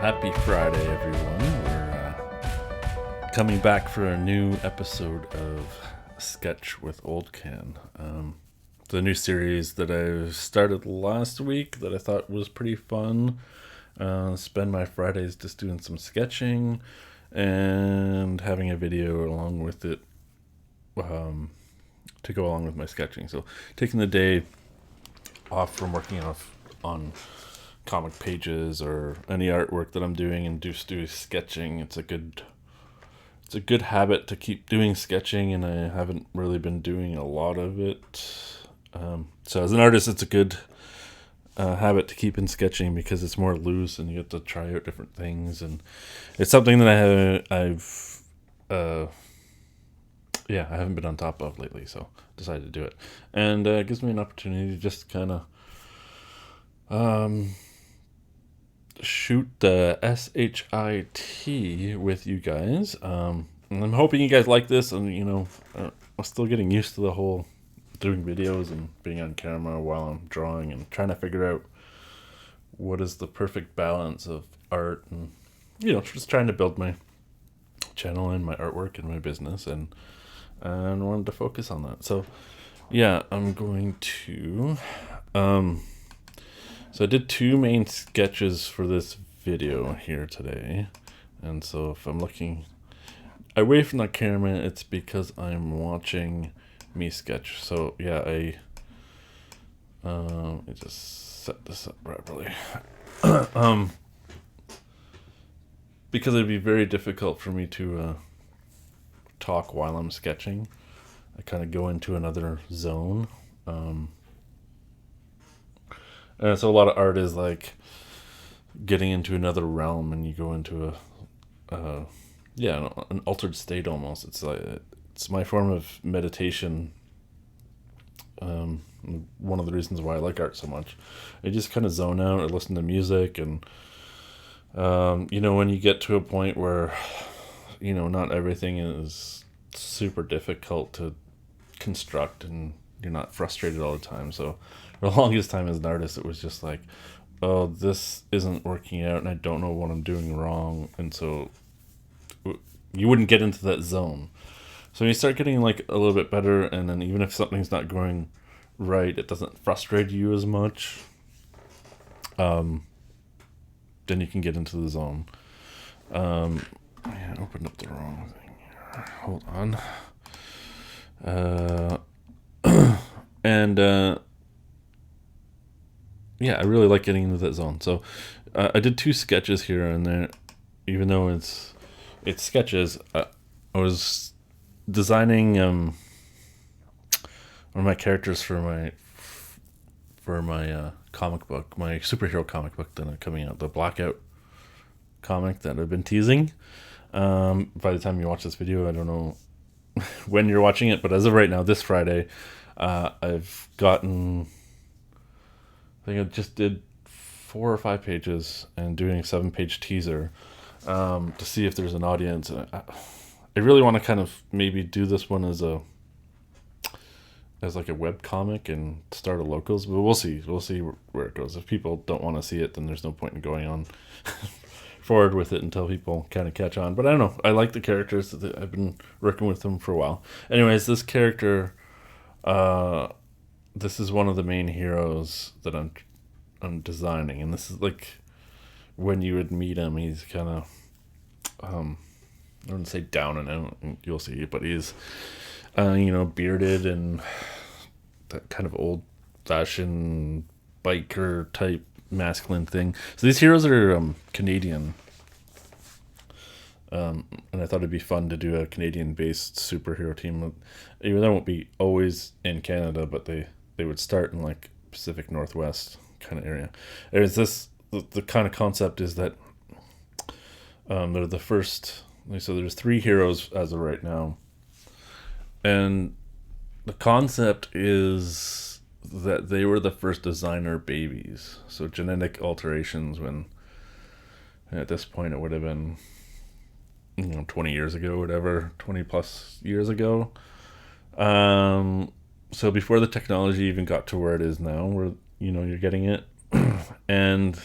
Happy Friday, everyone. We're coming back for a new episode of Sketch with Oldkan. The new series that I started last week that I thought was pretty fun. Spend my Fridays just doing some sketching and having a video along with it to go along with my sketching. So taking the day off from working on comic pages or any artwork that I'm doing and just do sketching. It's a good habit to keep doing sketching, and I haven't really been doing a lot of it. So as an artist, it's a good habit to keep in sketching because it's more loose and you get to try out different things, and it's something that I haven't been on top of lately, so decided to do it, and it gives me an opportunity to just kind of shoot the SHIT with you guys. And I'm hoping you guys like this, and I'm still getting used to the whole doing videos and being on camera while I'm drawing and trying to figure out what is the perfect balance of art, and just trying to build my channel and my artwork and my business, and wanted to focus on that. So I'm going to so I did two main sketches for this video here today, and so if I'm looking away from the camera, it's because I'm watching me sketch. So let me just set this up properly. Because it'd be very difficult for me to talk while I'm sketching. I kind of go into another zone. And so a lot of art is like getting into another realm, and you go into an altered state almost. It's my form of meditation. One of the reasons why I like art so much. I just kind of zone out or listen to music, and when you get to a point where not everything is super difficult to construct and you're not frustrated all the time. So for the longest time as an artist, it was just like, oh, this isn't working out and I don't know what I'm doing wrong. And so you wouldn't get into that zone. So when you start getting like a little bit better, and then even if something's not going right, it doesn't frustrate you as much, then you can get into the zone. I opened up the wrong thing here. Hold on. And I really like getting into that zone. So I did two sketches here, and then even though it's sketches, I was designing one of my characters for my comic book, my superhero comic book that I'm coming out, the Blackout comic that I've been teasing. By the time you watch this video, I don't know when you're watching it, but as of right now, this Friday, I've gotten, I think I just did 4 or 5 pages and doing a 7-page teaser to see if there's an audience. I really want to kind of maybe do this one as like a web comic and start a locals, but we'll see where it goes. If people don't want to see it, then there's no point in going on forward with it until people kind of catch on. But I don't know, I like the characters. I've been working with them for a while. Anyways, this character, this is one of the main heroes that I'm designing, and this is like when you would meet him, he's kind of I wouldn't say down and out, you'll see, but he's bearded and that kind of old-fashioned biker type masculine thing. So these heroes are Canadian, and I thought it'd be fun to do a Canadian-based superhero team. Even though it won't be always in Canada, but they would start in like Pacific Northwest kind of area. The kind of concept is that they're the first. So there's 3 heroes as of right now, and the concept is that they were the first designer babies. So genetic alterations, when at this point it would have been 20 years ago, whatever, 20 plus years ago. So before the technology even got to where it is now, where you're getting it, and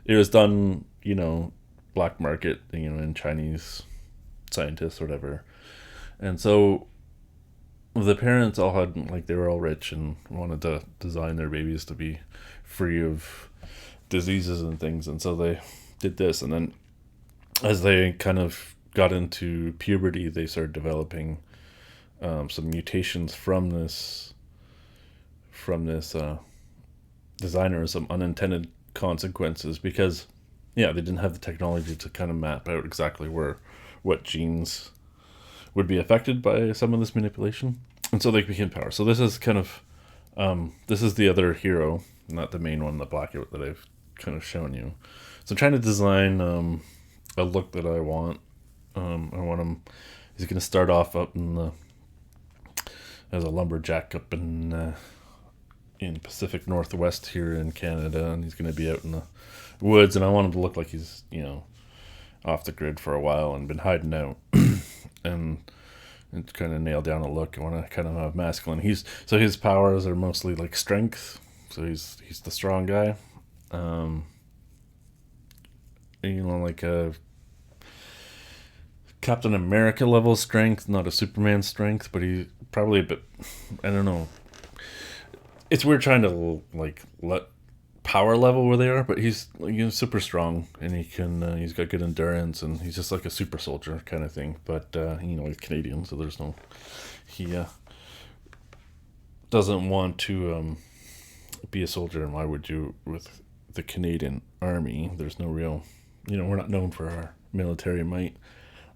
it was done black market, and Chinese scientists or whatever. And so the parents all had, like, they were all rich and wanted to design their babies to be free of diseases and things. And so they did this. And then as they kind of got into puberty, they started developing some mutations from this designer, some unintended consequences, because they didn't have the technology to kind of map out exactly what genes would be affected by some of this manipulation, and so they became power. So this is kind of this is the other hero, not the main one, the black that I've kind of shown you. So I'm trying to design a look that I want. I want him. He's going to start off up as a lumberjack up in Pacific Northwest here in Canada, and he's going to be out in the woods, and I want him to look like he's off the grid for a while and been hiding out, and kind of nail down a look. I want to kind of have masculine. So his powers are mostly like strength. So he's the strong guy, like a Captain America level strength, not a Superman strength, but he's probably a bit. I don't know. It's weird trying to like let power level where they are, but he's super strong, and he's got good endurance, and he's just like a super soldier kind of thing. But he's Canadian, so there's no, he doesn't want to be a soldier. And why would you with the Canadian Army? There's no real, we're not known for our military might.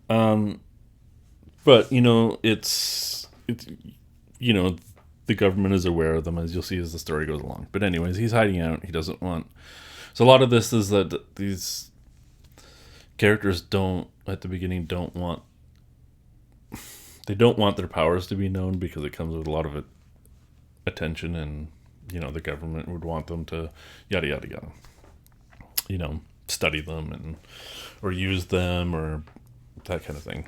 But it's the government is aware of them, as you'll see as the story goes along. But anyways, he's hiding out. He doesn't want. So a lot of this is that these characters at the beginning don't want their powers to be known, because it comes with a lot of attention, and the government would want them to yada yada yada. Study them or use them or that kind of thing.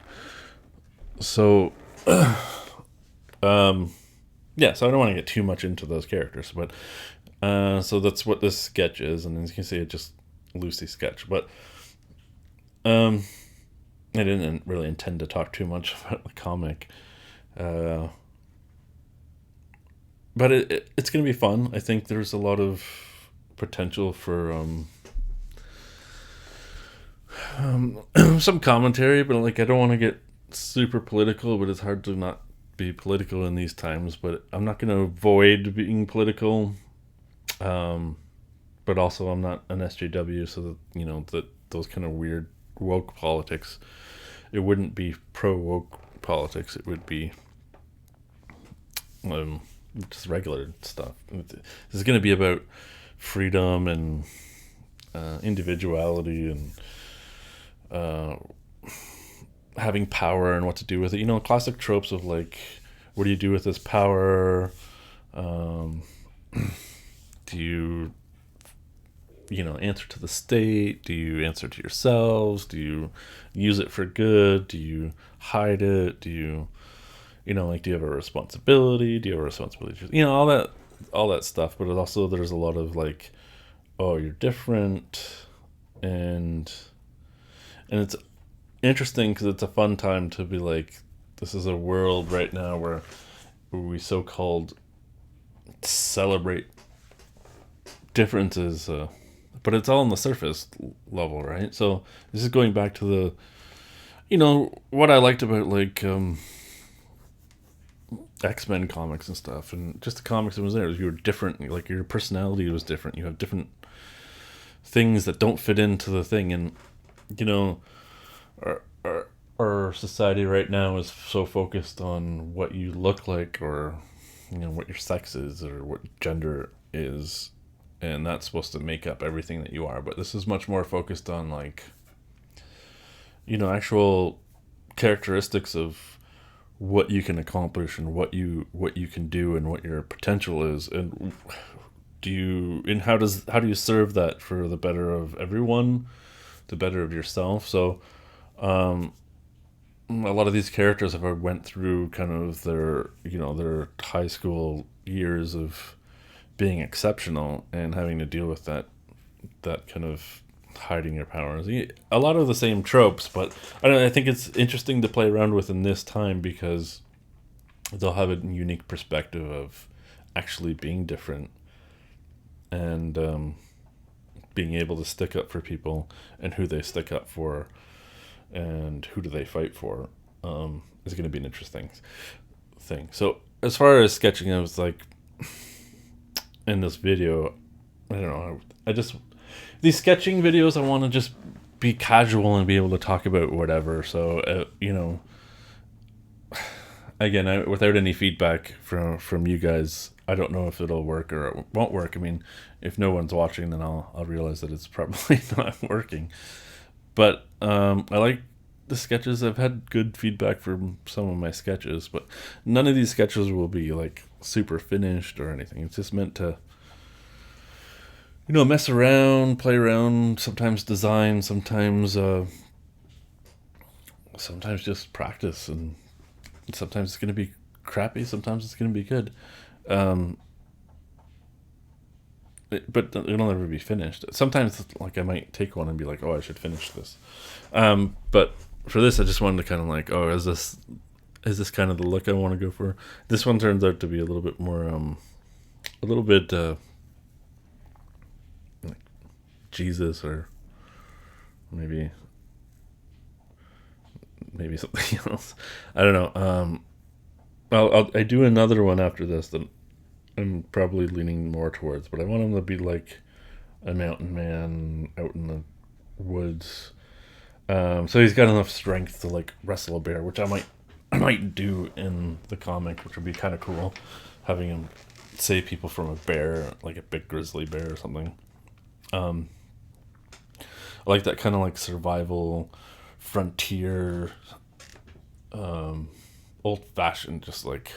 So so I don't want to get too much into those characters, but so that's what this sketch is, and as you can see, it's just loosely sketch. But I didn't really intend to talk too much about the comic, but it's going to be fun. I think there's a lot of potential for some commentary, but like I don't want to get super political, but it's hard to not be political in these times. But I'm not going to avoid being political, but also I'm not an SJW, so that those kind of weird woke politics, it wouldn't be pro woke politics, it would be just regular stuff. This is going to be about freedom and individuality and having power and what to do with it. Classic tropes of like, what do you do with this power? Do you answer to the state? Do you answer to yourselves? Do you use it for good? Do you hide it? Do you do you have a responsibility? Do you have a responsibility? All that stuff. But also there's a lot of like, oh, you're different, and it's interesting because it's a fun time to be like, this is a world right now where we so-called celebrate differences, but it's all on the surface level, right? So this is going back to the, what I liked about like X-Men comics and stuff, and just the comics that was there. You were different, like your personality was different. You have different things that don't fit into the thing, and our society right now is so focused on what you look like, or what your sex is, or what gender is, and that's supposed to make up everything that you are. But this is much more focused on like actual characteristics of what you can accomplish and what you can do and what your potential is, and how do you serve that for the better of everyone, the better of yourself. So a lot of these characters have went through kind of their high school years of being exceptional and having to deal with that kind of hiding your powers. A lot of the same tropes, but I don't know, I think it's interesting to play around with in this time because they'll have a unique perspective of actually being different and being able to stick up for people and who they stick up for and who do they fight for is going to be an interesting thing. So as far as sketching, I was like, in this video, I don't know, I just, these sketching videos, I want to just be casual and be able to talk about whatever. So, again, without any feedback from you guys, I don't know if it'll work or it won't work. I mean, if no one's watching, then I'll realize that it's probably not working. But I like the sketches. I've had good feedback from some of my sketches, but none of these sketches will be like super finished or anything. It's just meant to, mess around, play around, sometimes design, sometimes just practice, and sometimes it's going to be crappy, sometimes it's going to be good. But it'll never be finished. Sometimes, like, I might take one and be like, oh, I should finish this. But for this, I just wanted to kind of like, oh, is this kind of the look I want to go for? This one turns out to be a little bit more, a little bit like Jesus, or maybe something else. I don't know. I do another one after this that I'm probably leaning more towards, but I want him to be like a mountain man out in the woods. So he's got enough strength to like wrestle a bear, which I might do in the comic, which would be kind of cool, having him save people from a bear, like a big grizzly bear or something. I like that kind of like survival, frontier, old fashioned, just like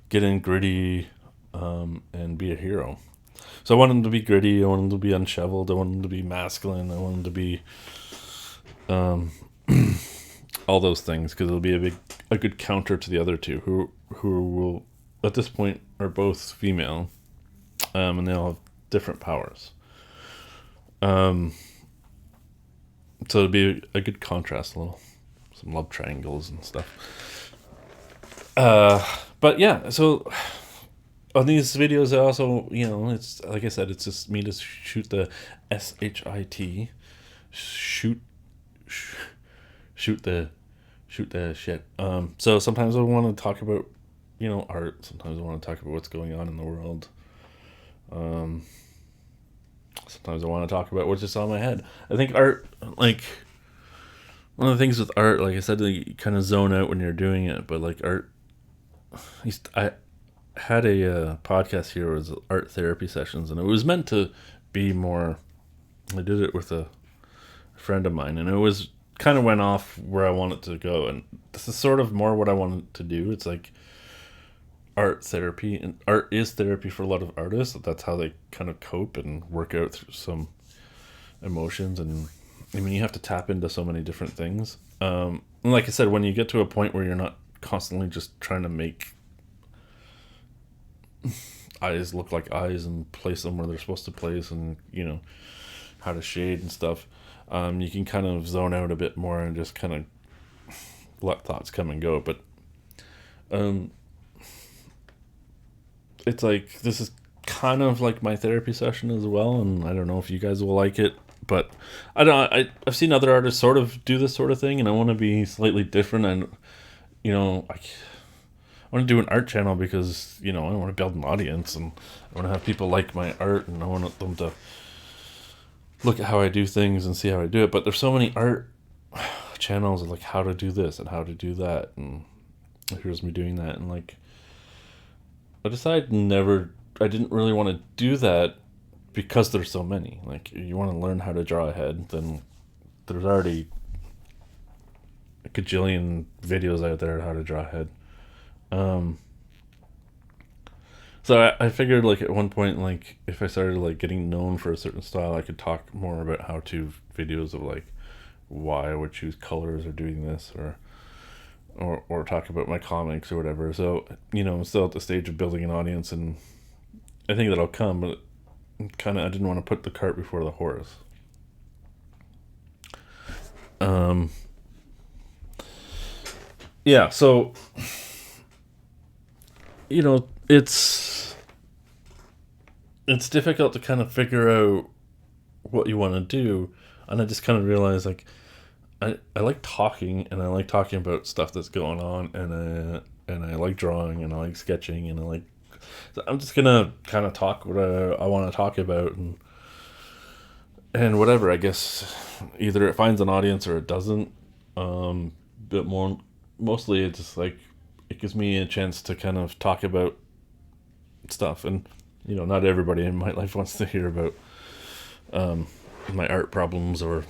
get in gritty, and be a hero. So I want him to be gritty. I want him to be unshoveled. I want him to be masculine. I want him to be all those things, because it'll be a good counter to the other two, who will at this point are both female, and they all have different powers. So it'd be a good contrast, some love triangles and stuff. But yeah, so on these videos, I also, it's like I said, it's just me to shoot the SHIT, shoot the shit. So sometimes I want to talk about, art. Sometimes I want to talk about what's going on in the world. Sometimes I want to talk about what's just on my head. I think art, like, one of the things with art, like I said, you kind of zone out when you're doing it, but like art, I had a podcast here, it was art therapy sessions, and it was meant to be more, I did it with a friend of mine, and it was kind of went off where I wanted to go, and this is sort of more what I wanted to do. It's like art therapy, and art is therapy for a lot of artists. That's how they kind of cope and work out through some emotions, and I mean, you have to tap into so many different things. And like I said, when you get to a point where you're not constantly just trying to make eyes look like eyes and place them where they're supposed to place, and how to shade and stuff, you can kind of zone out a bit more and just kind of let thoughts come and go. But it's like, this is kind of like my therapy session as well, and I don't know if you guys will like it, but I've seen other artists sort of do this sort of thing, and I want to be slightly different. And I want to do an art channel because I want to build an audience, and I want to have people like my art, and I want them to look at how I do things and see how I do it. But there's so many art channels of like how to do this and how to do that, and here's me doing that, and like I decided I didn't really want to do that because there's so many. Like, you want to learn how to draw ahead, then there's already a gajillion videos out there how to draw ahead. So I figured, like, at one point, like, if I started like getting known for a certain style, I could talk more about how-to videos of like why I would choose colors or doing this, or talk about my comics or whatever. So I'm still at the stage of building an audience, and I think that'll come, but I didn't want to put the cart before the horse. Um, yeah, so it's difficult to kind of figure out what you want to do, and I just kind of realized like I like talking, and I like talking about stuff that's going on, and I like drawing, and I like sketching, and I like. So I'm just gonna kind of talk what I want to talk about, and whatever. I guess either it finds an audience or it doesn't. But mostly it's just like it gives me a chance to kind of talk about stuff, and not everybody in my life wants to hear about my art problems or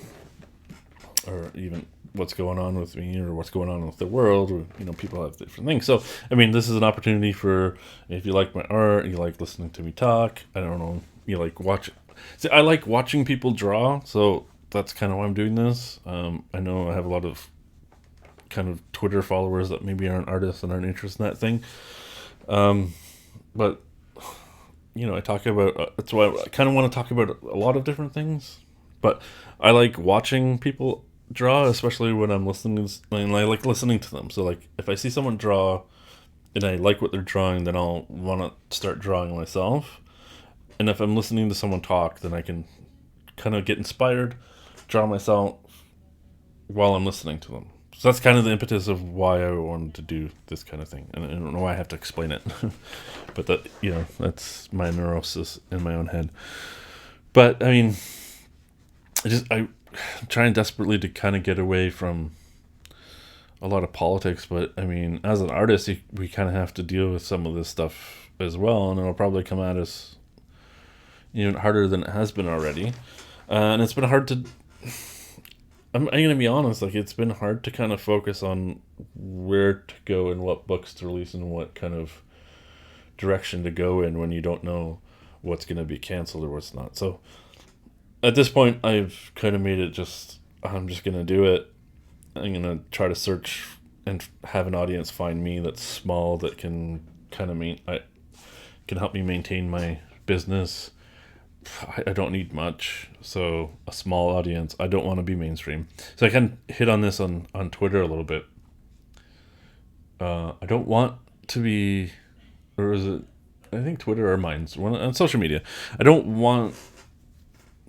even what's going on with me or what's going on with the world. Or, people have different things. So I mean, this is an opportunity for, if you like my art, you like listening to me talk, I don't know, you like watch. See, I like watching people draw, so that's kind of why I'm doing this. I know I have a lot of kind of Twitter followers that maybe aren't artists and aren't interested in that thing. But I talk about, that's why I kind of want to talk about a lot of different things. But I like watching people draw, especially when I'm listening, and I like listening to them. So like if I see someone draw and I like what they're drawing, then I'll want to start drawing myself. And if I'm listening to someone talk, then I can kind of get inspired, draw myself while I'm listening to them. So that's kind of the impetus of why I wanted to do this kind of thing. And I don't know why I have to explain it, but that's my neurosis in my own head. But I mean, I'm trying desperately to kind of get away from a lot of politics. But I mean, as an artist, we kind of have to deal with some of this stuff as well, and it'll probably come at us even harder than it has been already. And it's been hard to. I'm going to be honest, like it's been hard to kind of focus on where to go and what books to release and what kind of direction to go in when you don't know what's going to be canceled or what's not. So at this point, I've kind of made it I'm just going to do it. I'm going to try to search and have an audience find me that's small, that can kind of can help me maintain my business. I don't need much, so a small audience. I don't want to be mainstream, so I can hit on this on Twitter a little bit. I don't want to be, or is it? I think Twitter or mine's one on social media. I don't want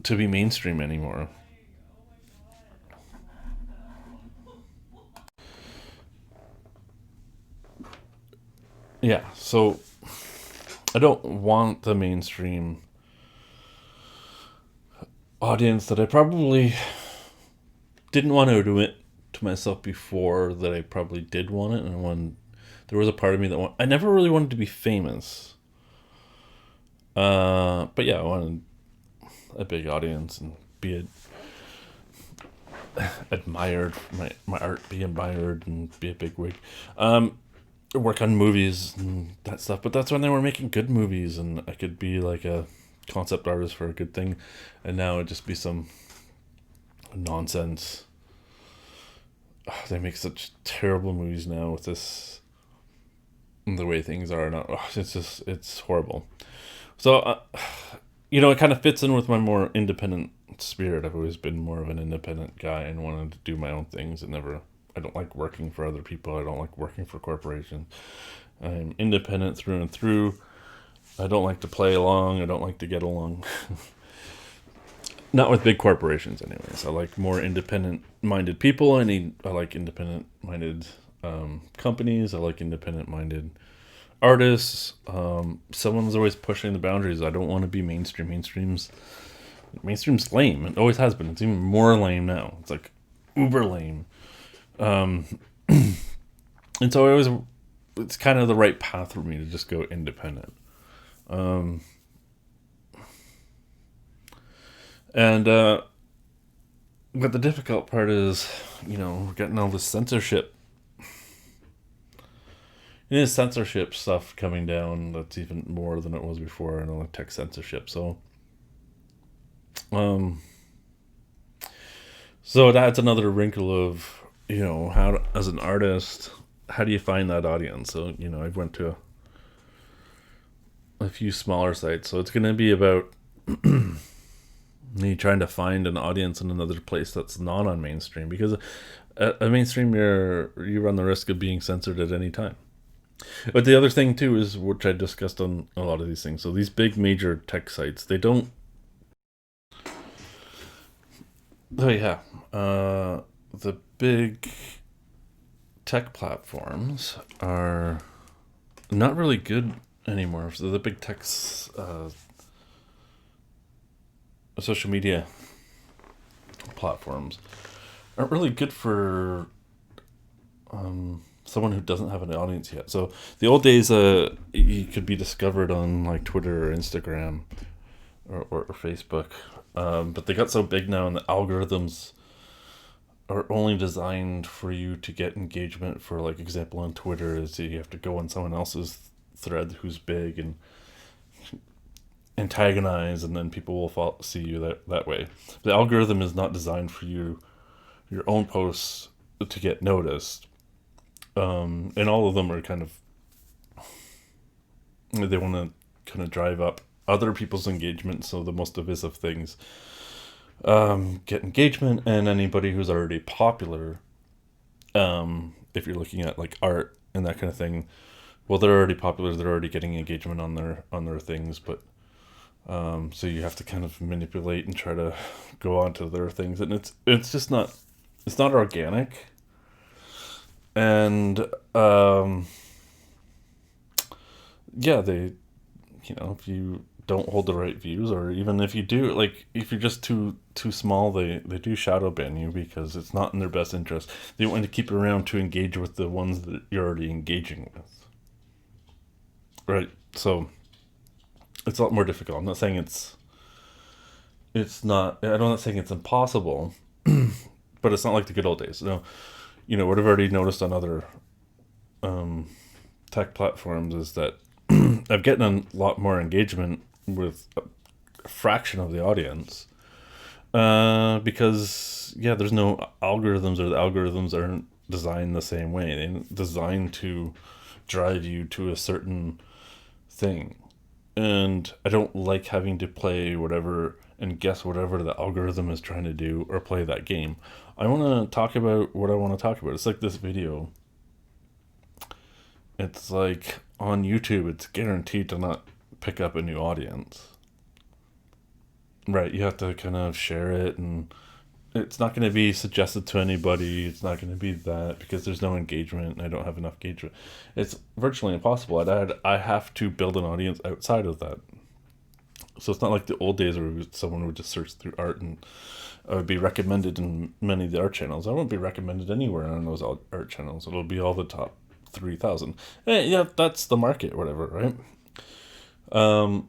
to be mainstream anymore. Yeah, so I don't want the mainstream audience that I probably didn't want to admit to myself before that I probably did want it, and when there was a part of me that I never really wanted to be famous. But yeah, I wanted a big audience and be admired, my art be admired and be a big wig. Work on movies and that stuff, but that's when they were making good movies and I could be like a concept artist for a good thing, and now it'd just be some nonsense. They make such terrible movies now with this, the way things are now. It's horrible. So it kind of fits in with my more independent spirit. I've always been more of an independent guy and wanted to do my own things, and I don't like working for other people. I don't like working for corporations. I'm independent through and through. I don't like to play along. I don't like to get along. Not with big corporations, anyways. I like more independent-minded people. I like independent-minded companies. I like independent-minded artists. Someone's always pushing the boundaries. I don't want to be mainstream. Mainstream's lame. It always has been. It's even more lame now. It's like uber lame. And so it's kind of the right path for me to just go independent. But the difficult part is, we're getting all this censorship. There's censorship stuff coming down that's even more than it was before, and all tech censorship. So that's another wrinkle of, how, as an artist, how do you find that audience? So, I've went to a few smaller sites, so it's going to be about Me trying to find an audience in another place that's not on mainstream, because at mainstream you run the risk of being censored at any time. But the other thing too is, which I discussed on a lot of these things. So these big major tech sites, they don't. Oh yeah, the big tech platforms are not really good anymore. So the big tech's social media platforms aren't really good for someone who doesn't have an audience yet. So the old days, you could be discovered on like Twitter or Instagram or Facebook, but they got so big now, and the algorithms are only designed for you to get engagement. For like example, on Twitter, is you have to go on someone else's thread who's big and antagonize, and then people will see you that way. The algorithm is not designed for your own posts to get noticed, and all of them are kind of, they want to kind of drive up other people's engagement. So the most divisive things get engagement, and anybody who's already popular, if you're looking at like art and that kind of thing, well, they're already popular, they're already getting engagement on their things. But so you have to kind of manipulate and try to go onto their things, and it's just not, it's not organic. And yeah, they, if you don't hold the right views, or even if you do, like if you're just too small, they do shadow ban you, because it's not in their best interest. They want to keep it around to engage with the ones that you're already engaging with, right? So it's a lot more difficult. I'm not saying it's not, I'm not saying it's impossible, but it's not like the good old days. No, what I've already noticed on other tech platforms is that I'm getting a lot more engagement with a fraction of the audience, because yeah, there's no algorithms, or the algorithms aren't designed the same way. They're designed to drive you to a certain thing, and I don't like having to play whatever and guess whatever the algorithm is trying to do, or play that game. I want to talk about what I want to talk about. It's like this video. It's like on YouTube, it's guaranteed to not pick up a new audience. Right, you have to kind of share it, and it's not going to be suggested to anybody. It's not going to be that, because there's no engagement, and I don't have enough engagement. It's virtually impossible. I have to build an audience outside of that. So it's not like the old days where someone would just search through art, and I would be recommended in many of the art channels. I won't be recommended anywhere on those art channels. It'll be all the top 3,000. Yeah, that's the market, whatever, right? Um,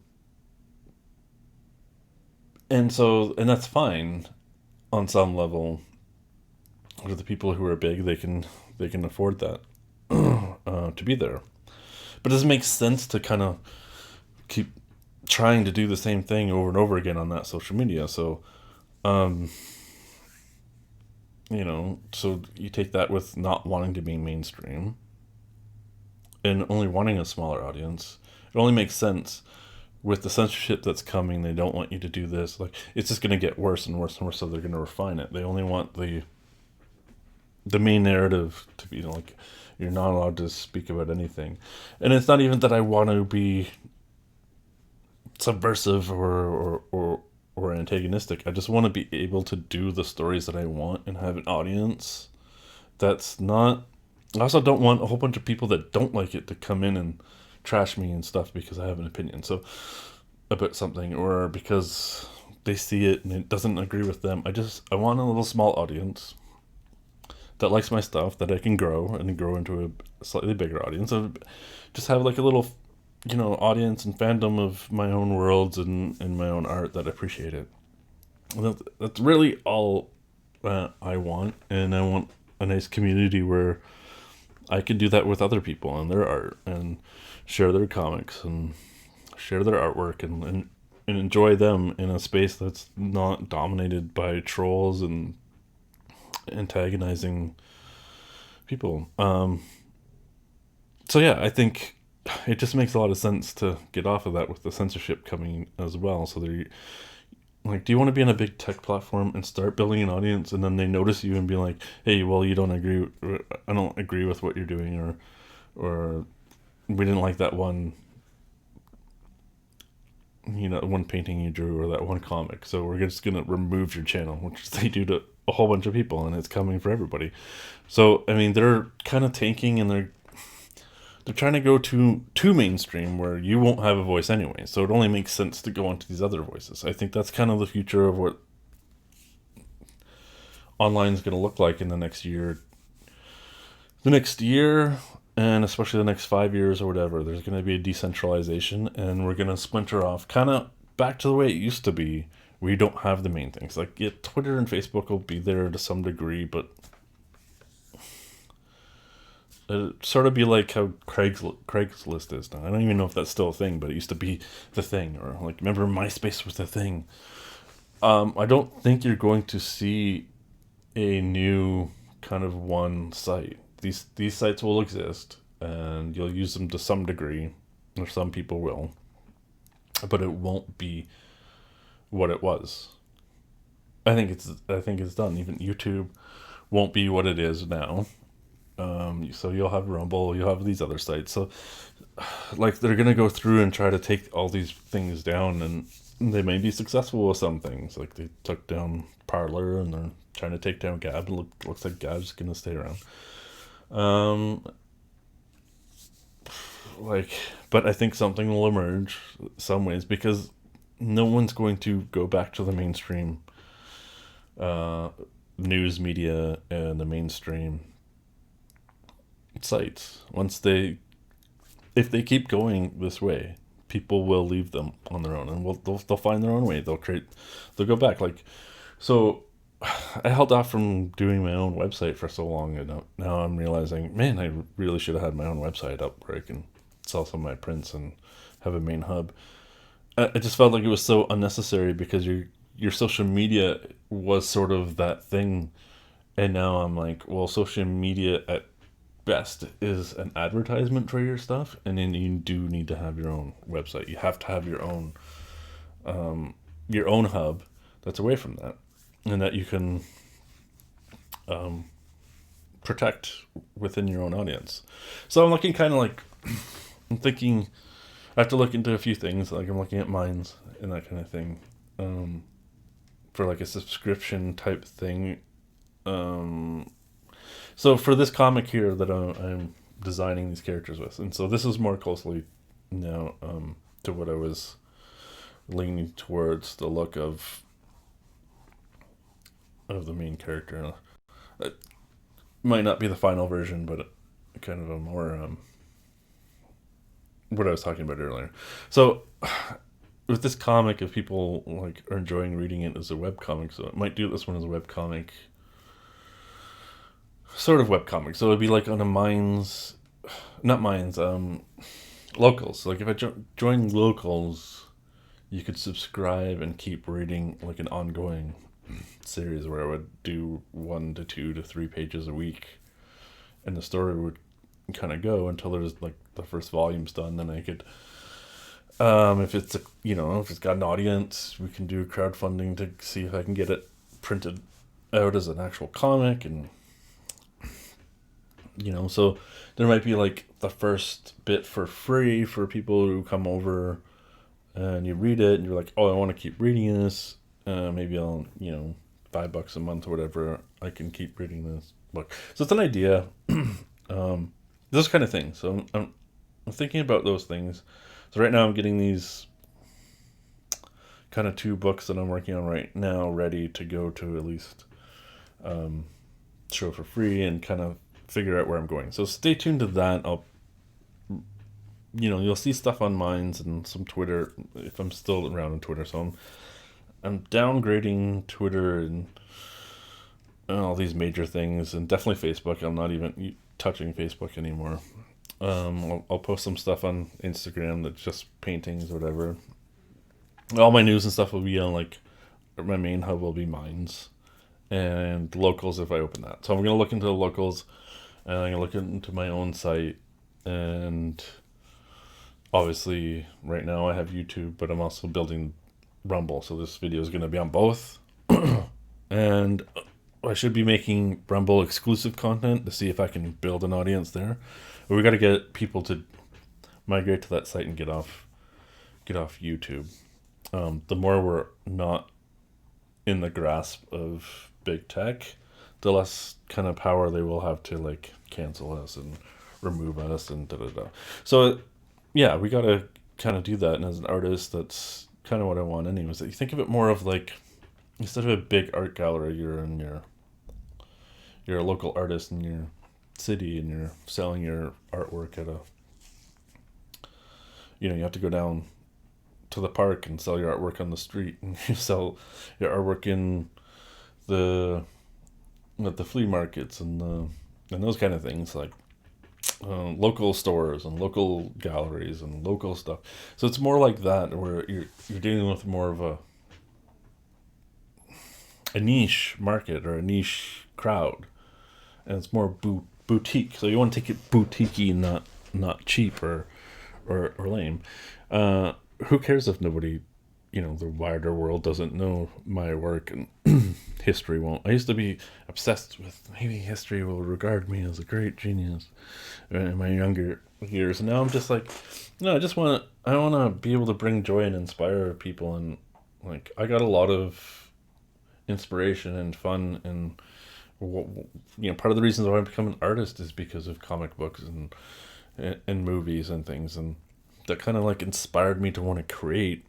and that's fine on some level. For the people who are big, they can afford that, to be there. But it doesn't make sense to kind of keep trying to do the same thing over and over again on that social media. So, um, so you take that with not wanting to be mainstream and only wanting a smaller audience. It only makes sense with the censorship that's coming. They don't want you to do this. Like, it's just going to get worse and worse and worse. So they're going to refine it. They only want the main narrative to be like, you're not allowed to speak about anything. And it's not even that I want to be subversive or antagonistic. I just want to be able to do the stories that I want and have an audience that's not. I also don't want a whole bunch of people that don't like it to come in and trash me and stuff because I have an opinion about something, or because they see it and it doesn't agree with them. I want a little small audience that likes my stuff, that I can grow and grow into a slightly bigger audience. Just have like a little, audience and fandom of my own worlds and my own art that appreciate it. And that's really all I want. And I want a nice community where I can do that with other people and their art, and share their comics and share their artwork, and enjoy them in a space that's not dominated by trolls and antagonizing people. So yeah, I think it just makes a lot of sense to get off of that with the censorship coming as well. So Like, do you want to be on a big tech platform and start building an audience, and then they notice you and be like, "Hey, well, you don't agree. I don't agree with what you're doing," or we didn't like that one, one painting you drew or that one comic, so we're just gonna remove your channel, which they do to a whole bunch of people, and it's coming for everybody. So I mean, they're kind of tanking, and they're trying to go to mainstream where you won't have a voice anyway. So it only makes sense to go onto these other voices. I think that's kind of the future of what online is going to look like in the next year, and especially the next 5 years or whatever. There's going to be a decentralization, and we're going to splinter off, kind of back to the way it used to be. We don't have the main things. Like, yeah, Twitter and Facebook will be there to some degree, but it'd sort of be like how Craigslist is now. I don't even know if that's still a thing, but it used to be the thing. Or, like, remember MySpace was the thing. I don't think you're going to see a new kind of one site. These sites will exist, and you'll use them to some degree, or some people will, but it won't be what it was. I think it's done. Even YouTube won't be what it is now. So you'll have Rumble, you'll have these other sites. So, like, they're gonna go through and try to take all these things down, and they may be successful with some things. Like, they took down Parlor, and they're trying to take down Gab. Looks like Gab's gonna stay around. Um, like, but I think something will emerge some ways, because no one's going to go back to the mainstream uh, news media and the mainstream sites. If they keep going this way, people will leave them on their own, and they'll find their own way. They'll go back. Like, so I held off from doing my own website for so long, and now I'm realizing, man, I really should have had my own website up where I can sell some of my prints and have a main hub. I just felt like it was so unnecessary, because your social media was sort of that thing, and now I'm like, well, social media at best is an advertisement for your stuff, and then you do need to have your own website. You have to have your own hub that's away from that, and that you can um, protect within your own audience. So I'm looking kind of like, I'm thinking I have to look into a few things. Like, I'm looking at mines and that kind of thing, for like a subscription type thing. So for this comic here that I'm designing these characters with, and so this is more closely now to what I was leaning towards, the look of the main character. It might not be the final version, but kind of a more what I was talking about earlier. So with this comic, if people like are enjoying reading it as a web comic, so I might do this one as a web comic, sort of web comic. So it'd be like on a mines, not mines, locals. Like, if I join locals, you could subscribe and keep reading, like, an ongoing series where I would do 1 to 2 to 3 pages a week, and the story would kind of go until there's like the first volume's done. Then I could, if it's if it's got an audience, we can do crowdfunding to see if I can get it printed out as an actual comic, and so there might be like the first bit for free for people who come over, and you read it and you're like, oh, I want to keep reading this. Maybe I'll, $5 a month or whatever, I can keep reading this book. So it's an idea. Those kind of things. So I'm thinking about those things. So right now I'm getting these kind of 2 books that I'm working on right now ready to go to at least show for free, and kind of figure out where I'm going. So stay tuned to that. You'll see stuff on Minds and some Twitter, if I'm still around on Twitter. So I'm downgrading Twitter and all these major things, and definitely Facebook. I'm not even touching Facebook anymore. I'll post some stuff on Instagram that's just paintings or whatever. All my news and stuff will be on, like, my main hub will be Minds, and locals if I open that. So I'm going to look into the locals, and I'm going to look into my own site, and obviously right now I have YouTube, but I'm also building Rumble. So this video is going to be on both. And I should be making Rumble exclusive content to see if I can build an audience there. But we got to get people to migrate to that site and get off YouTube. The more we're not in the grasp of big tech, the less kind of power they will have to like cancel us and remove us and da. So yeah, we got to kind of do that. And as an artist, that's kind of what I want anyways. You think of it more of like, instead of a big art gallery, you're a local artist in your city and you're selling your artwork at you have to go down to the park and sell your artwork on the street, and you sell your artwork at the flea markets and those kind of things, like local stores and local galleries and local stuff. So it's more like that, where you're dealing with more of a niche market or a niche crowd, and it's more boutique. So you want to take it boutiquey, not cheap or lame. Who cares if nobody, the wider world doesn't know my work, and history won't. I used to be obsessed with maybe history will regard me as a great genius in my younger years, and now I'm just like, no, I want to be able to bring joy and inspire people, and like I got a lot of inspiration and fun, and part of the reasons why I become an artist is because of comic books and movies and things, and that kind of like inspired me to want to create.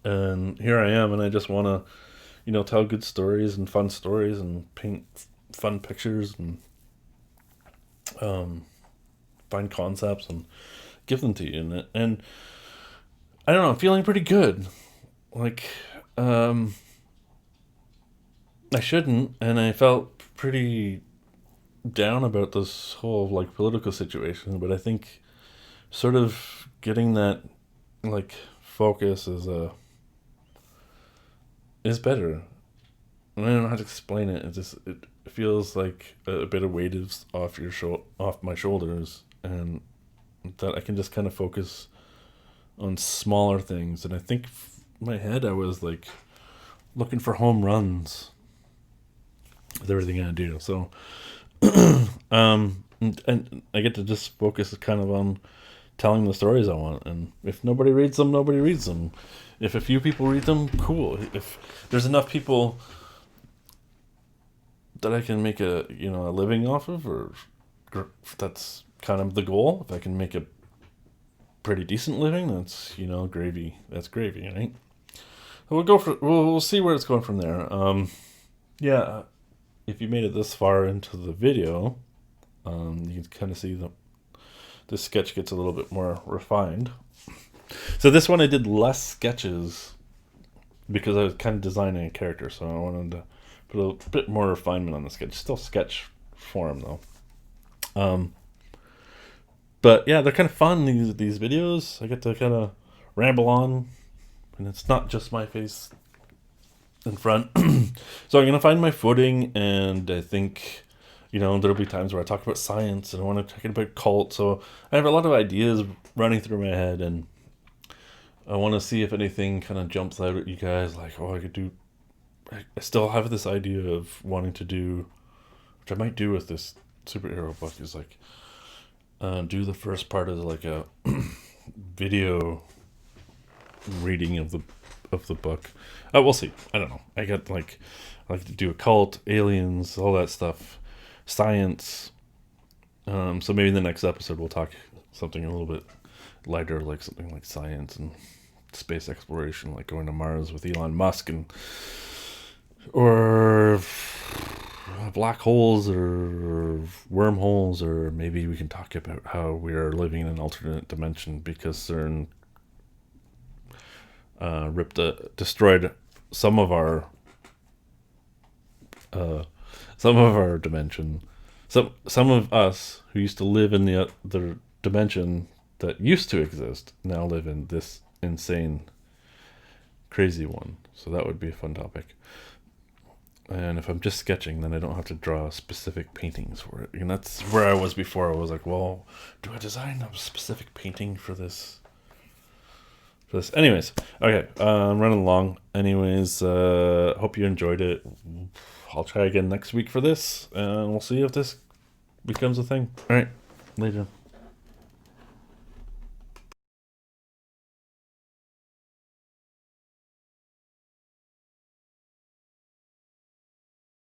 And here I am, and I just want to tell good stories and fun stories and paint fun pictures and find concepts and give them to you. And I don't know, I'm feeling pretty good. Like I shouldn't, and I felt pretty down about this whole like political situation, but I think sort of getting that like focus is better. And I don't know how to explain it. It feels like a bit of weight is off my shoulders, and that I can just kind of focus on smaller things. And I think in my head I was like looking for home runs with everything I do. So and I get to just focus kind of on telling the stories I want, and if nobody reads them, nobody reads them. If a few people read them, cool. If there's enough people that I can make a living off of, or that's kind of the goal. If I can make a pretty decent living, that's gravy. That's gravy, right? So we'll see where it's going from there. Yeah, if you made it this far into the video, you can kind of see this sketch gets a little bit more refined. So this one I did less sketches because I was kind of designing a character, so I wanted to put a bit more refinement on the sketch. Still sketch form though. But yeah, they're kind of fun, these videos. I get to kind of ramble on, and it's not just my face in front. So I'm gonna find my footing, and I think there'll be times where I talk about science, and I want to talk about cult. So I have a lot of ideas running through my head, and I want to see if anything kind of jumps out at you guys, like, I could do. I still have this idea of wanting to do, which I might do with this superhero book, is like do the first part as like a video reading of the book. We'll see. I don't know. I like to do occult, aliens, all that stuff, science. So maybe in the next episode we'll talk something a little bit lighter, like something like science and space exploration, like going to Mars with Elon Musk, or black holes or wormholes, or maybe we can talk about how we are living in an alternate dimension because CERN destroyed some of our dimension. Some of us who used to live in the other dimension that used to exist now live in this insane, crazy one. So that would be a fun topic. And if I'm just sketching, then I don't have to draw specific paintings for it. And that's where I was before. I was like, well, do I design a specific painting for this for this. Anyways, okay, I'm running along. Anyways, hope you enjoyed it. I'll try again next week for this, and we'll see if this becomes a thing. All right, later.